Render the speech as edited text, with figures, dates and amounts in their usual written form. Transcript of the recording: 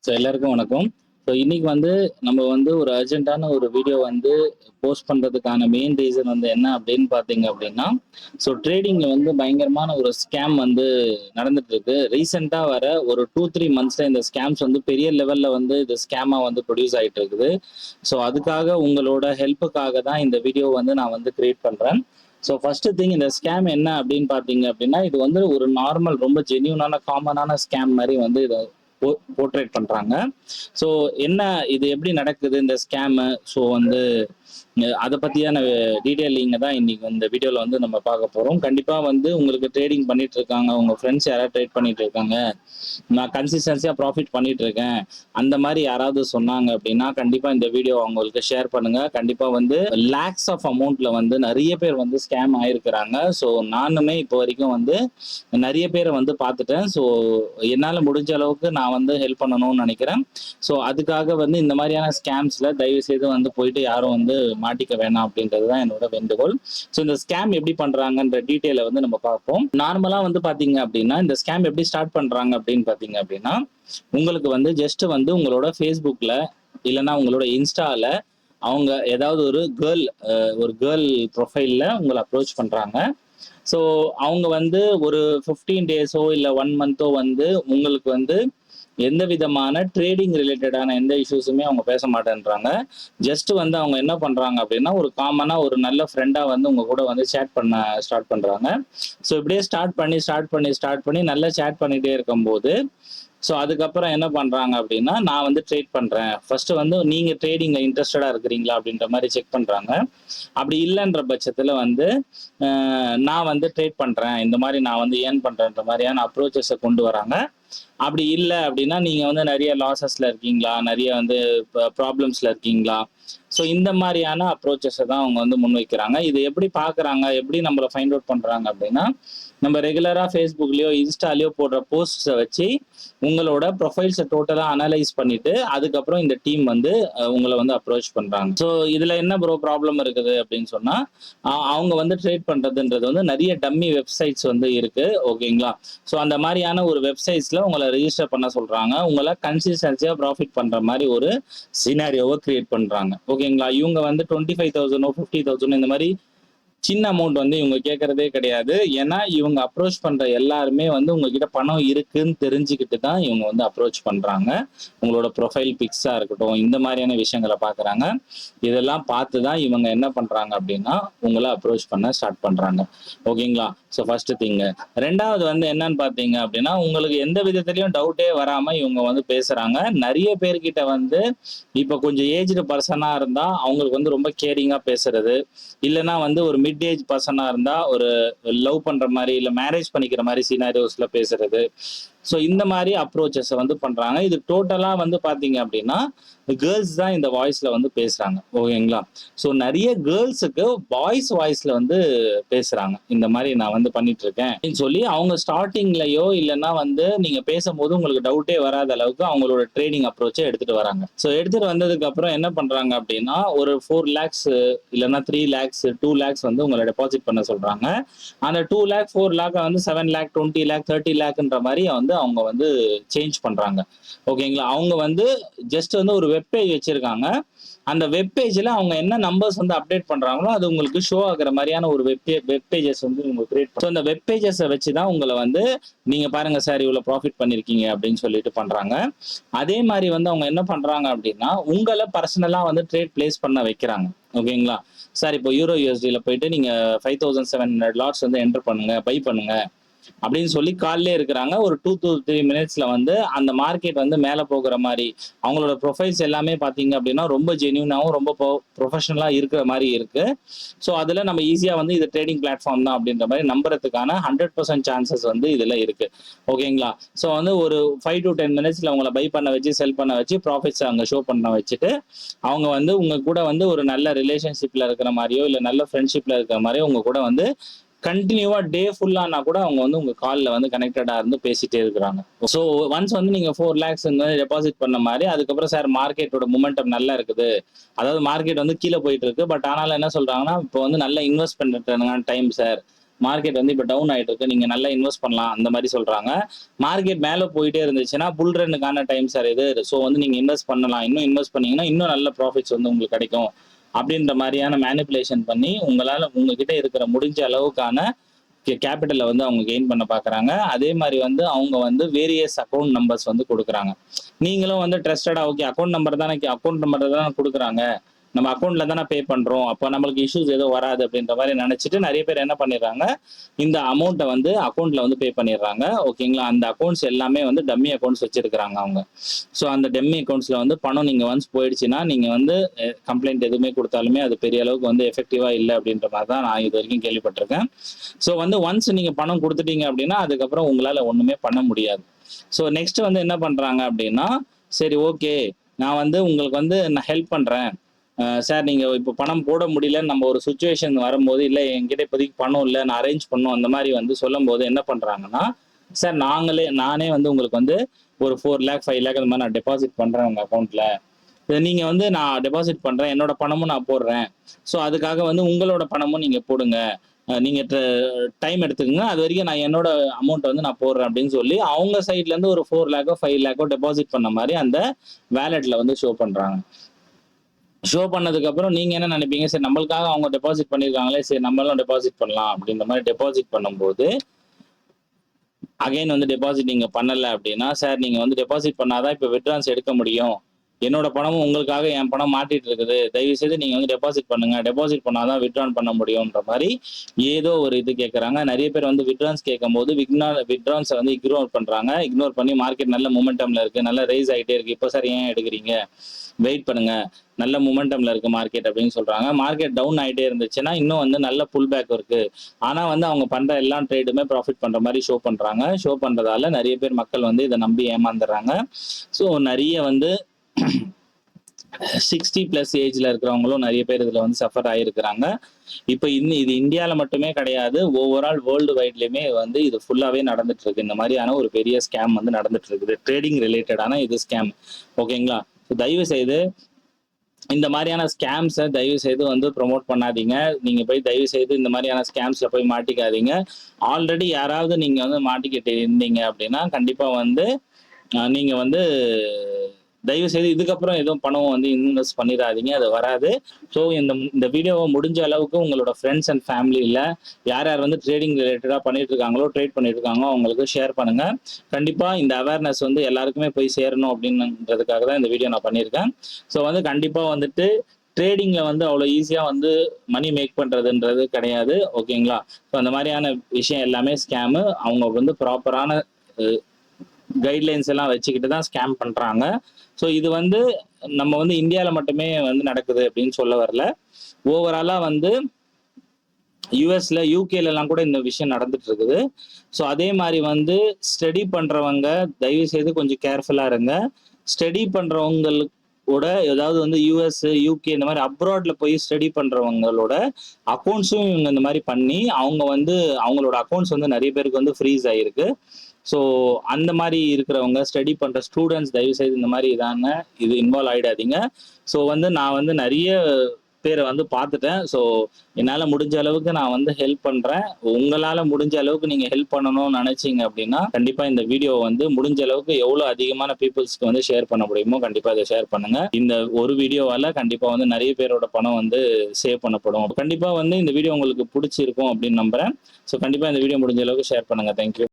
So எல்லாருக்கும் வணக்கம். So இன்னைக்கு வந்து நம்ம வந்து ஒரு அர்ஜென்ட்டான ஒரு வீடியோ வந்து போஸ்ட் பண்ணுறதுக்கான மெயின் ரீசன் வந்து என்ன அப்படின்னு பார்த்தீங்க அப்படின்னா, ஸோ ட்ரேடிங்கில் வந்து பயங்கரமான ஒரு ஸ்கேம் வந்து நடந்துட்டு இருக்கு. ரீசெண்டாக வர ஒரு 2-3 மந்த்ஸில் இந்த ஸ்கேம்ஸ் வந்து பெரிய லெவலில் வந்து இது ஸ்கேமாக வந்து ப்ரொடியூஸ் ஆகிட்டு இருக்குது. ஸோ அதுக்காக உங்களோட ஹெல்ப்புக்காக தான் இந்த வீடியோ வந்து நான் வந்து கிரியேட் பண்ணுறேன். ஸோ ஃபர்ஸ்ட் திங், இந்த ஸ்கேம் என்ன அப்படின்னு பார்த்தீங்க அப்படின்னா, இது வந்து ஒரு நார்மல் ரொம்ப ஜென்யூனான காமனான ஸ்கேம் மாதிரி வந்து இதை போர்ட்ரேட் பண்றாங்க. ஸோ என்ன இது எப்படி நடக்குது இந்த ஸ்கேமு, ஸோ வந்து அதை பற்றியான டீட்டெயிலிங்க தான் இன்னைக்கு இந்த வீடியோவில் வந்து நம்ம பார்க்க போகிறோம். கண்டிப்பாக வந்து உங்களுக்கு ட்ரேடிங் பண்ணிட்டு இருக்காங்க, உங்கள் ஃப்ரெண்ட்ஸ் யாராவது ட்ரேட் பண்ணிட்டு இருக்காங்க, நான் கன்சிஸ்டன்சியாக ப்ராஃபிட் பண்ணிட்டு இருக்கேன், அந்த மாதிரி யாராவது சொன்னாங்க அப்படின்னா கண்டிப்பாக இந்த வீடியோ அவங்களுக்கு ஷேர் பண்ணுங்க. கண்டிப்பாக வந்து லேக்ஸ் ஆஃப் அமௌண்ட்ல வந்து நிறைய பேர் வந்து ஸ்கேம் ஆயிருக்கிறாங்க. ஸோ நானுமே இப்போ வரைக்கும் வந்து நிறைய பேரை வந்து பார்த்துட்டேன். ஸோ என்னால் முடிஞ்ச அளவுக்கு நான் வந்து ஹெல்ப் பண்ணணும்னு நினைக்கிறேன். ஸோ அதுக்காக வந்து இந்த மாதிரியான ஸ்கேம்ஸில் தயவு செய்து வந்து போயிட்டு யாரும் வந்து மாட்டிக்க வேணாம் அப்படின்றது தான் என்னோட வேண்டுகோள். ஸோ இந்த ஸ்கேம் எப்படி பண்றாங்கன்ற டீட்டெயிலை வந்து நம்ம பார்ப்போம். நார்மலா வந்து பாத்தீங்க அப்படின்னா இந்த ஸ்கேம் எப்படி ஸ்டார்ட் பண்றாங்க அப்படின்னு பாத்தீங்க அப்படின்னா, உங்களுக்கு வந்து ஜஸ்ட் வந்து உங்களோட ஃபேஸ்புக்ல இல்லைன்னா உங்களோட இன்ஸ்டால அவங்க ஏதாவது ஒரு கேர்ள் ப்ரொஃபைல்ல உங்களை அப்ரோச் பண்றாங்க. ஸோ அவங்க வந்து ஒரு 15 டேஸோ இல்லை 1 மந்த்தோ வந்து உங்களுக்கு வந்து எந்த விதமான ட்ரேடிங் ரிலேட்டடான எந்த இஷ்யூஸுமே அவங்க பேச மாட்டேன்றாங்க. ஜஸ்ட் வந்து அவங்க என்ன பண்றாங்க அப்படின்னா, ஒரு காமனா ஒரு நல்ல ஃப்ரெண்டா வந்து உங்க கூட வந்து சேட் பண்ண ஸ்டார்ட் பண்றாங்க. ஸோ இப்படியே ஸ்டார்ட் பண்ணி நல்லா சேட் பண்ணிட்டே இருக்கும்போது, ஸோ அதுக்கப்புறம் என்ன பண்றாங்க அப்படின்னா, நான் வந்து ட்ரேட் பண்றேன், ஃபர்ஸ்ட் வந்து நீங்க ட்ரேடிங்ல இன்ட்ரெஸ்டடா இருக்கிறீங்களா அப்படின்ற மாதிரி செக் பண்றாங்க. அப்படி இல்லைன்ற பட்சத்துல வந்து நான் வந்து ட்ரேட் பண்றேன், இந்த மாதிரி நான் வந்து ஏர்ன் பண்றேன்ற மாதிரியான அப்ரோச்சஸை கொண்டு வராங்க. அப்படி இல்லை அப்படின்னா, நீங்க வந்து நிறைய லாசஸ்ல இருக்கீங்களா, நிறைய வந்து ப்ராப்ளம்ஸ்ல இருக்கீங்களா, ஸோ இந்த மாதிரியான அப்ரோச்சஸை தான் அவங்க வந்து முன்வைக்கிறாங்க. இது எப்படி பார்க்குறாங்க, எப்படி நம்மளை ஃபைண்ட் அவுட் பண்ணுறாங்க அப்படின்னா, நம்ம ரெகுலராக ஃபேஸ்புக்லேயோ இன்ஸ்டாலேயோ போடுற போஸ்ட்ஸை வச்சு உங்களோட ப்ரொஃபைல்ஸை டோட்டலாக அனலைஸ் பண்ணிட்டு அதுக்கப்புறம் இந்த டீம் வந்து உங்களை வந்து அப்ரோச் பண்ணுறாங்க. ஸோ இதில் என்ன ப்ராப்ளம் இருக்குது அப்படின்னு சொன்னால், அவங்க வந்து ட்ரேட் பண்ணுறதுன்றது வந்து நிறைய டம்மி வெப்சைட்ஸ் வந்து இருக்குது, ஓகேங்களா. ஸோ அந்த மாதிரியான ஒரு வெப்சைட்ஸில் உங்களை ரெஜிஸ்டர் பண்ண சொல்கிறாங்க, உங்களை கன்சிஸ்டன்சியாக ப்ராஃபிட் பண்ணுற மாதிரி ஒரு சினாரியோவை கிரியேட் பண்ணுறாங்க, ஓகேங்களா. இவங்க வந்து 25,000 50,000 இந்த மாதிரி சின்ன அமௌண்ட் வந்து இவங்க கேட்கறதே கிடையாது. ஏன்னா இவங்க அப்ரோச் பண்ற எல்லாருமே வந்து உங்ககிட்ட பணம் இருக்குன்னு தெரிஞ்சுக்கிட்டு தான் இவங்க வந்து அப்ரோச் பண்றாங்க. உங்களோட ப்ரொஃபைல் பிக்ஸா இருக்கட்டும், இந்த மாதிரியான விஷயங்களை பாக்குறாங்க. இதெல்லாம் பார்த்து தான் இவங்க என்ன பண்றாங்க அப்படின்னா உங்களை அப்ரோச் பண்ண ஸ்டார்ட் பண்றாங்க, ஓகேங்களா. So first thing. ரெண்டாவது வந்து என்னன்னு பாத்தீங்க அப்படின்னா, உங்களுக்கு எந்த விதத்திலையும் டவுட்டே வராம இவங்க வந்து பேசுறாங்க. நிறைய பேர்கிட்ட வந்து இப்ப கொஞ்சம் ஏஜ்டு பர்சனா இருந்தா அவங்களுக்கு வந்து ரொம்ப கேரிங்கா பேசுறது, இல்லைன்னா வந்து ஒரு மிட் ஏஜ் பர்சனா இருந்தா ஒரு லவ் பண்ற மாதிரி இல்ல மேரேஜ் பண்ணிக்கிற மாதிரி சினாரியோஸ்ல பேசுறது. ஸோ இந்த மாதிரி அப்ரோச்சஸ் வந்து பண்றாங்க. இது டோட்டலா வந்து பாத்தீங்க அப்படின்னா கேர்ள்ஸ் தான் இந்த வாய்ஸ்ல வந்து பேசுறாங்க, ஓகேங்களா. ஸோ நிறைய கேர்ள்ஸுக்கு பாய்ஸ் வாய்ஸ்ல வந்து பேசுறாங்க, இந்த மாதிரி நான் வந்து பண்ணிட்டு இருக்கேன் அப்படின்னு சொல்லி அவங்க ஸ்டார்டிங்லயோ இல்லைன்னா வந்து நீங்க பேசும்போது உங்களுக்கு டவுட்டே வராத அளவுக்கு அவங்களோட ட்ரேடிங் அப்ரோச்சை எடுத்துட்டு வராங்க. ஸோ எடுத்துட்டு வந்ததுக்கு அப்புறம் என்ன பண்றாங்க அப்படின்னா, ஒரு 4 lakhs இல்லைன்னா 3 lakhs 2 lakhs வந்து உங்களை டெபாசிட் பண்ண சொல்றாங்க. அந்த 2 lakh 4 lakh வந்து 7 lakh 20 lakh 30 lakhன்ற மாதிரி வந்து அவங்க வந்து சேஞ்ச் பண்றாங்க, ஓகேங்களா. அவங்க வந்து ஜஸ்ட் வந்து ஒரு வெப் பேஜ் வச்சிருக்காங்க. அந்த வெப் பேஜ்ல அவங்க என்ன நம்பர்ஸ் வந்து அப்டேட் பண்றாங்களோ அது உங்களுக்கு ஷோ ஆகுற மாதிரியான ஒரு வெப் பேஜஸ் வந்து உங்களுக்கு கிரியேட் பண்ணும். அந்த வெப் பேஜஸை வச்சு தான் உங்களை வந்து நீங்க பாருங்க சார் இவ்வளவு ப்ராஃபிட் பண்ணிருக்கீங்க அப்படின்னு சொல்லிட்டு பண்றாங்க. அதே மாதிரி வந்து அவங்க என்ன பண்றாங்க அப்படின்னா, உங்களை பர்சனலா வந்து ட்ரேட் பிளேஸ் பண்ண வைக்கிறாங்க, ஓகேங்களா. சார் இப்போ யூரோ யூஎஸ்டில போயிட்டு நீங்க 5,700 லாட்ஸ் வந்து என்டர் பண்ணுங்க, பை பண்ணுங்க அப்படின்னு சொல்லி காலிலே இருக்கிறாங்க. ஒரு 2 to 3 மினிட்ஸ்ல வந்து அந்த மார்க்கெட் வந்து மேலே போகிற மாதிரி அவங்களோட ப்ரொஃபைல்ஸ் எல்லாமே பார்த்தீங்க அப்படின்னா ரொம்ப ஜென்யூனாகவும் ரொம்ப ப்ரொஃபஷனலா இருக்கிற மாதிரி இருக்கு. ஸோ அதில் நம்ம ஈஸியாக வந்து இது ட்ரேடிங் பிளாட்ஃபார்ம் தான் அப்படின்ற மாதிரி நம்புறதுக்கான 100% சான்சஸ் வந்து இதில் இருக்கு, ஓகேங்களா. ஸோ வந்து ஒரு 5 to 10 மினிட்ஸ்ல அவங்கள பை பண்ண வச்சு செல் பண்ண வச்சு ப்ராஃபிட்ஸ் அங்கே ஷோ பண்ண வச்சுட்டு அவங்க வந்து உங்க கூட வந்து ஒரு நல்ல ரிலேஷன்ஷிப்ல இருக்கிற மாதிரியோ இல்லை நல்ல ஃப்ரெண்ட்ஷிப்ல இருக்கிற மாதிரியோ உங்க கூட வந்து கண்டினியூவா டே ஃபுல்லானா கூட அவங்க வந்து உங்க கால்ல வந்து கனெக்டடா இருந்து பேசிட்டே இருக்கிறாங்க. ஸோ ஒன்ஸ் வந்து நீங்க 4 lakhs டெபாசிட் பண்ண மாதிரி அதுக்கப்புறம் சார் மார்க்கெட்டோட மொமெண்டம் நல்லா இருக்குது, அதாவது மார்க்கெட் வந்து கீழே போயிட்டு இருக்கு, பட் ஆனாலும் என்ன சொல்றாங்கன்னா இப்போ வந்து நல்ல இன்வெஸ்ட் பண்றதுக்கான டைம் சார், மார்க்கெட் வந்து இப்போ டவுன் ஆயிட்டு இருக்கு, நீங்க நல்லா இன்வெஸ்ட் பண்ணலாம் அந்த மாதிரி சொல்றாங்க. மார்க்கெட் மேல போயிட்டே இருந்துச்சுன்னா புல் ரன்னுக்கான டைம் சார் இது. ஸோ வந்து நீங்க இன்வெஸ்ட் பண்ணலாம், இன்னும் இன்வெஸ்ட் பண்ணீங்கன்னா இன்னும் நல்ல ப்ராஃபிட்ஸ் வந்து உங்களுக்கு கிடைக்கும் அப்படின்ற மாதிரியான மேனிப்புலேஷன் பண்ணி உங்களால உங்ககிட்ட இருக்கிற முடிஞ்ச அளவுக்கான கேபிட்டலை வந்து அவங்க கெயின் பண்ண பாக்குறாங்க. அதே மாதிரி வந்து அவங்க வந்து வேரியஸ் அக்கௌண்ட் நம்பர்ஸ் வந்து கொடுக்குறாங்க. நீங்களும் வந்து ட்ரஸ்டடா ஓகே அக்கௌண்ட் நம்பர் தானே கொடுக்குறாங்க, நம்ம அக்கௌண்ட்ல தானே பே பண்றோம், அப்போ நம்மளுக்கு இஷ்யூஸ் எதுவும் வராது அப்படின்ற மாதிரி நினைச்சிட்டு நிறைய பேர் என்ன பண்ணிடுறாங்க, இந்த அமௌண்ட்டை வந்து அக்கௌண்ட்ல வந்து பே பண்ணிடுறாங்க. ஓகேங்களா, அந்த அக்கௌண்ட்ஸ் எல்லாமே வந்து டம்மி அக்கௌண்ட்ஸ் வச்சிருக்கிறாங்க அவங்க. ஸோ அந்த டம்மி அக்கௌண்ட்ஸ்ல வந்து பணம் நீங்க ஒன்ஸ் போயிடுச்சுன்னா நீங்க வந்து கம்ப்ளைண்ட் எதுவுமே கொடுத்தாலுமே அது பெரிய அளவுக்கு வந்து எஃபெக்டிவா இல்லை அப்படின்ற மாதிரி தான் நான் இது வரைக்கும் கேள்விப்பட்டிருக்கேன். ஸோ வந்து ஒன்ஸ் நீங்க பணம் கொடுத்துட்டீங்க அப்படின்னா அதுக்கப்புறம் உங்களால ஒண்ணுமே பண்ண முடியாது. ஸோ நெக்ஸ்ட் வந்து என்ன பண்றாங்க அப்படின்னா, சரி ஓகே நான் வந்து உங்களுக்கு வந்து நான் ஹெல்ப் பண்றேன் சார், நீங்க இப்போ பணம் போட முடியலன்னு நம்ம ஒரு சுச்சுவேஷன் வரும்போது, இல்லை என்கிட்ட இப்போதைக்கு பணம் இல்லை நான் அரேஞ்ச் பண்ணும் அந்த மாதிரி வந்து சொல்லும் போது என்ன பண்றாங்கன்னா, சார் நானே வந்து உங்களுக்கு வந்து ஒரு 4 lakh 5 lakh அந்த மாதிரி நான் டெபாசிட் பண்றேன் உங்க அக்கௌண்ட்ல, நீங்க வந்து நான் டெபாசிட் பண்றேன், என்னோட பணமும் நான் போடுறேன், ஸோ அதுக்காக வந்து உங்களோட பணமும் நீங்க போடுங்க, நீங்க டைம் எடுத்துக்கங்க, அது வரைக்கும் நான் என்னோட அமௌண்ட் வந்து நான் போடுறேன் அப்படின்னு சொல்லி அவங்க சைட்ல இருந்து ஒரு 4 lakh 5 lakh டெபாசிட் பண்ண மாதிரி அந்த வேலெட்ல வந்து ஷோ பண்றாங்க. ஷோ பண்ணதுக்கு அப்புறம் நீங்க என்ன நினைப்பீங்க, சரி நம்மளுக்காக அவங்க டெபாசிட் பண்ணிருக்காங்களே, சரி நம்மளும் டெபாசிட் பண்ணலாம் அப்படின்ற மாதிரி டெபாசிட் பண்ணும்போது அகைன் வந்து டெபாசிட் நீங்க பண்ணல அப்படின்னா, சார் நீங்க வந்து டெபாசிட் பண்ணாதான் இப்போ வித்ட்ரான்ஸ் எடுக்க முடியும், என்னோட பணமும் உங்களுக்காக என் பணம் மாட்டிட்டு இருக்குது, தயவு செய்து நீங்க வந்து டெபாசிட் பண்ணுங்க, டெபாசிட் பண்ணாதான் வித்ட்ரான் பண்ண முடியும்ன்ற மாதிரி ஏதோ ஒரு இது கேட்கறாங்க. நிறைய பேர் வந்து வித்ட்ரான்ஸ் கேட்கும் போது வித்ட்ரான்ஸை வந்து இக்னோர் பண்றாங்க. இக்னோர் பண்ணி மார்க்கெட் நல்ல மொமெண்டம்ல இருக்கு, நல்ல ரைஸ் ஆகிட்டே இருக்கு, இப்போ சார் ஏன் எடுக்கிறீங்க, வெயிட் பண்ணுங்க, நல்ல மொமெண்டம்ல இருக்கு மார்க்கெட் அப்படின்னு சொல்றாங்க. மார்க்கெட் டவுன் ஆகிட்டே இருந்துச்சுன்னா இன்னும் வந்து நல்ல புல் பேக் இருக்கு, ஆனா வந்து அவங்க பண்ற எல்லா ட்ரேடுமே ப்ராஃபிட் பண்ற மாதிரி ஷோ பண்றாங்க. ஷோ பண்றதால நிறைய பேர் மக்கள் வந்து இதை நம்பி ஏமாந்துடுறாங்க. ஸோ நிறைய வந்து 60+ ஏஜ்ல இருக்கிறவங்களும் நிறைய பேர் இதுல வந்து சஃபர் ஆயிருக்கிறாங்க. இப்போ இது இந்தியாவில மட்டுமே கிடையாது, ஓவரால் வேர்ல்டு வைட்லயுமே வந்து இது ஃபுல்லாவே நடந்துட்டு இருக்கு. இந்த மாதிரியான ஒரு பெரிய ஸ்கேம் வந்து நடந்துட்டு இருக்குது, ட்ரேடிங் ரிலேட்டடான இது ஸ்கேம். ஓகேங்களா, தயவு செய்து இந்த மாதிரியான ஸ்கேம்ஸை தயவு செய்து வந்து ப்ரொமோட் பண்ணாதீங்க. நீங்க போய் தயவு செய்து இந்த மாதிரியான ஸ்கேம்ஸ்ல போய் மாட்டிக்காதீங்க. ஆல்ரெடி யாராவது நீங்க வந்து மாட்டிக்கிட்டு இருந்தீங்க அப்படின்னா கண்டிப்பா வந்து நீங்க வந்து தயவு செய்து இதுக்கப்புறம் எதுவும் பணம் வந்து இன்வெஸ்ட் பண்ணிடாதீங்க, அது வராது. ஸோ இந்த வீடியோவை முடிஞ்ச அளவுக்கு உங்களோட ஃப்ரெண்ட்ஸ் அண்ட் ஃபேமிலியில் யார் யார் வந்து ட்ரேடிங் ரிலேட்டடாக பண்ணிட்டு இருக்காங்களோ, ட்ரேட் பண்ணிட்டு இருக்காங்களோ அவங்களுக்கு ஷேர் பண்ணுங்க. கண்டிப்பாக இந்த அவேர்னஸ் வந்து எல்லாருக்குமே போய் சேரணும் அப்படின்றதுக்காக தான் இந்த வீடியோ நான் பண்ணியிருக்கேன். ஸோ வந்து கண்டிப்பாக வந்துட்டு ட்ரேடிங்ல வந்து அவ்வளோ ஈஸியாக வந்து மணி மேக் பண்ணுறதுன்றது கிடையாது. ஓகேங்களா, ஸோ அந்த மாதிரியான விஷயம் எல்லாமே ஸ்கேமு. அவங்க வந்து ப்ராப்பரான கைட்லைன்ஸ் எல்லாம் வச்சுக்கிட்டு தான் ஸ்கேம் பண்றாங்க. ஸோ இது வந்து நம்ம வந்து இந்தியாவில் மட்டுமே வந்து நடக்குது அப்படின்னு சொல்ல வரல, ஓவராலா வந்து யூஎஸ்ல யூகேல எல்லாம் கூட இந்த விஷயம் நடந்துட்டு இருக்குது. ஸோ அதே மாதிரி வந்து ஸ்டடி பண்றவங்க தயவு செய்து கொஞ்சம் கேர்ஃபுல்லா இருங்க. ஸ்டடி பண்றவங்களோட ஏதாவது வந்து யூஎஸ் யூகே இந்த மாதிரி அப்ராட்ல போய் ஸ்டடி பண்றவங்களோட அக்கௌண்ட்ஸும் இவங்க இந்த மாதிரி பண்ணி அவங்க வந்து அவங்களோட அக்கௌண்ட்ஸ் வந்து நிறைய பேருக்கு வந்து ஃப்ரீஸ் ஆயிருக்கு. ஸோ அந்த மாதிரி இருக்கிறவங்க ஸ்டடி பண்ணுற ஸ்டூடெண்ட்ஸ் தயவு செய்து இந்த மாதிரி இது இன்வால்வ் ஆகிடாதீங்க. ஸோ வந்து நான் வந்து நிறைய பேரை வந்து பார்த்துட்டேன். ஸோ என்னால் முடிஞ்ச அளவுக்கு நான் வந்து ஹெல்ப் பண்ணுறேன். உங்களால் முடிஞ்ச அளவுக்கு நீங்கள் ஹெல்ப் பண்ணணும்னு நினச்சிங்க அப்படின்னா கண்டிப்பாக இந்த வீடியோ வந்து முடிஞ்ச அளவுக்கு எவ்வளோ அதிகமான பீப்புள்ஸ்க்கு வந்து ஷேர் பண்ண முடியுமோ கண்டிப்பாக அதை ஷேர் பண்ணுங்க. இந்த ஒரு வீடியோவால் கண்டிப்பாக வந்து நிறைய பேரோட பணம் வந்து சேவ் பண்ணப்படும். கண்டிப்பாக வந்து இந்த வீடியோ உங்களுக்கு பிடிச்சிருக்கும் அப்படின்னு நம்புறேன். ஸோ கண்டிப்பாக இந்த வீடியோ முடிஞ்ச அளவுக்கு ஷேர் பண்ணுங்க. தேங்க்யூ.